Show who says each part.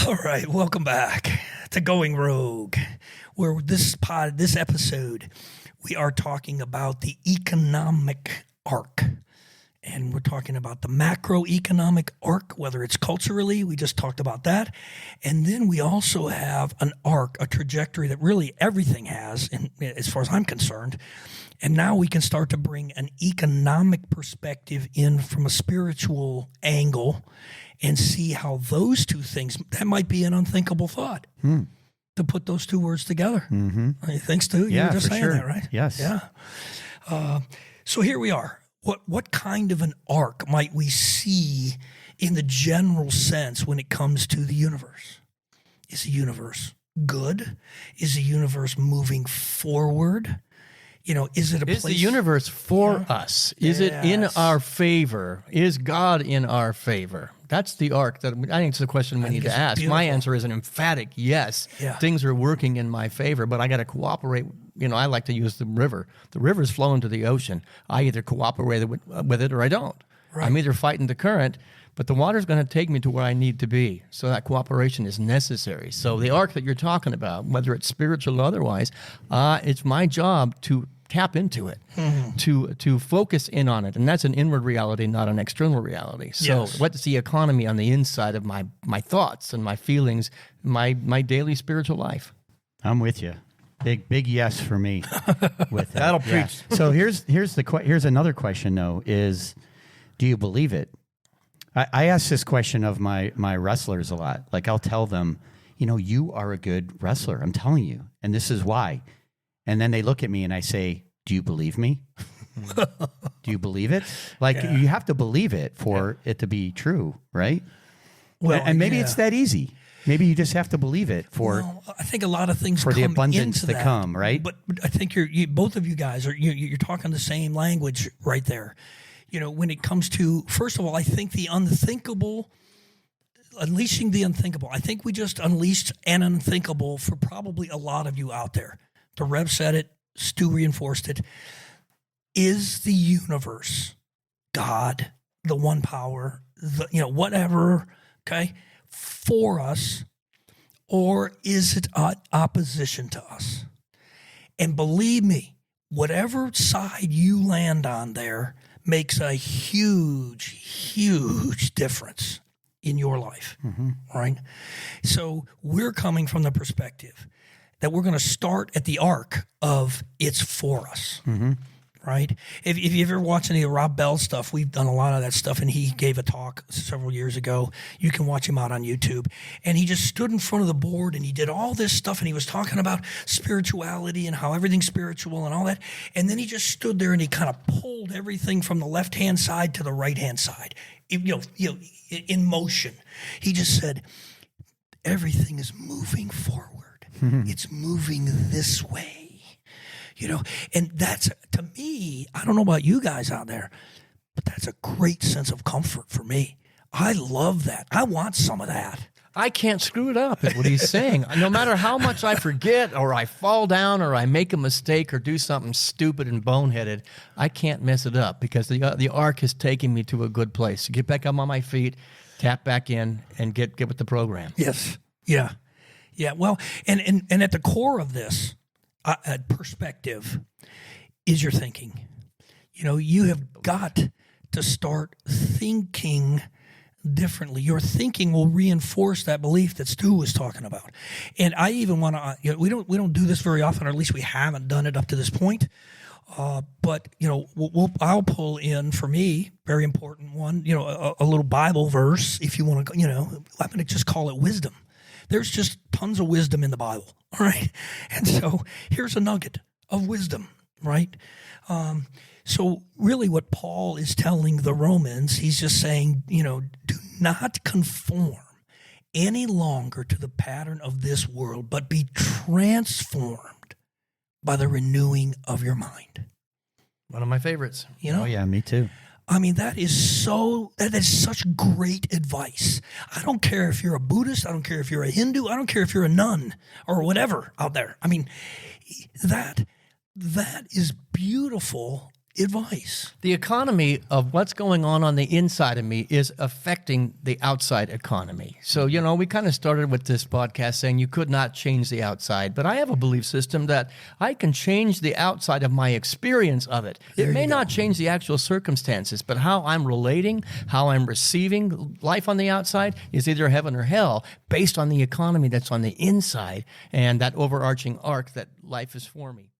Speaker 1: All right, welcome back to Going Rogue, where this episode, we are talking about the economic arc. And we're talking about the macroeconomic arc, whether it's culturally, we just talked about that. And then we also have an arc, a trajectory that really everything has, as far as I'm concerned. And now we can start to bring an economic perspective in from a spiritual angle and see how those two things, that might be an unthinkable thought to put those two words together.
Speaker 2: Mm-hmm.
Speaker 1: You think, Stu?
Speaker 2: Yeah,
Speaker 1: you were just
Speaker 2: for
Speaker 1: saying
Speaker 2: sure.
Speaker 1: that, right?
Speaker 2: Yes.
Speaker 1: Yeah. So here we are. What kind of an arc might we see in the general sense when it comes to the universe? Is the universe good? Is the universe moving forward? You know, is it a place?
Speaker 3: Is the universe for us? Is it in our favor? Is God in our favor? That's the arc that I think it's the question we need to ask.
Speaker 1: Beautiful.
Speaker 3: My answer is an emphatic yes.
Speaker 1: Yeah.
Speaker 3: Things are working in my favor, but I got to cooperate. You know, I like to use the river. The river's flowing to the ocean. I either cooperate with it or I don't.
Speaker 1: Right.
Speaker 3: I'm either fighting the current, but the water's going to take me to where I need to be. So that cooperation is necessary. So the arc that you're talking about, whether it's spiritual or otherwise, it's my job to tap into it, to focus in on it. And that's an inward reality, not an external reality. So
Speaker 1: Yes.
Speaker 3: what's the economy on the inside of my thoughts and my feelings, my daily spiritual life?
Speaker 2: I'm with you. Big yes for me with that.
Speaker 3: That'll
Speaker 2: Yeah.
Speaker 3: preach.
Speaker 2: So here's another question though, is do you believe it? I ask this question of my wrestlers a lot. Like I'll tell them, you are a good wrestler. I'm telling you. And this is why. And then they look at me and I say, do you believe me? Do you believe it? Like you have to believe it for it to be true, right?
Speaker 1: Well,
Speaker 2: and maybe it's that easy. Maybe you just have to believe it
Speaker 1: Well, I think a lot of things
Speaker 2: for the
Speaker 1: come
Speaker 2: abundance
Speaker 1: into
Speaker 2: to
Speaker 1: that.
Speaker 2: come, right?
Speaker 1: But I think both of you guys you're talking the same language right there. When it comes to, first of all, I think the unthinkable, unleashing the unthinkable. I think we just unleashed an unthinkable for probably a lot of you out there. The Rev said it, Stu reinforced it. Is the universe, God, the one power, whatever, okay, for us, or is it opposition to us? And believe me, whatever side you land on there makes a huge, huge difference in your life, right? So we're coming from the perspective that we're going to start at the arc of it's for us, right? If you ever watch any of Rob Bell's stuff, we've done a lot of that stuff, and he gave a talk several years ago. You can watch him out on YouTube. And he just stood in front of the board, and he did all this stuff, and he was talking about spirituality and how everything's spiritual and all that. And then he just stood there, and he kind of pulled everything from the left-hand side to the right-hand side, in motion. He just said, everything is moving forward. It's moving this way. And that's, to me, I don't know about you guys out there, but that's a great sense of comfort for me. I love that. I want some of that.
Speaker 3: I can't screw it up, is what he's saying. No matter how much I forget or I fall down or I make a mistake or do something stupid and boneheaded, I can't mess it up because the arc is taking me to a good place. Get back up on my feet, tap back in, and get with the program.
Speaker 1: Yes. Yeah. Yeah. Well, and at the core of this perspective is your thinking. You have got to start thinking differently. Your thinking will reinforce that belief that Stu was talking about. And I even want to, we don't do this very often, or at least we haven't done it up to this point. But I'll pull in, for me, very important one, a little Bible verse, if you want to, I'm going to just call it wisdom. There's just tons of wisdom in the Bible, all right? And so here's a nugget of wisdom, right? So really what Paul is telling the Romans, he's just saying, do not conform any longer to the pattern of this world, but be transformed by the renewing of your mind.
Speaker 3: One of my favorites.
Speaker 2: Oh yeah, me too.
Speaker 1: I mean, that is such great advice. I don't care if you're a Buddhist. I don't care if you're a Hindu. I don't care if you're a nun or whatever out there. I mean, that is beautiful advice.
Speaker 3: The economy of what's going on the inside of me is affecting the outside economy. So, we kind of started with this podcast saying you could not change the outside, but I have a belief system that I can change the outside of my experience of it. It may not change the actual circumstances, but how I'm relating, how I'm receiving life on the outside is either heaven or hell based on the economy that's on the inside and that overarching arc that life is for me.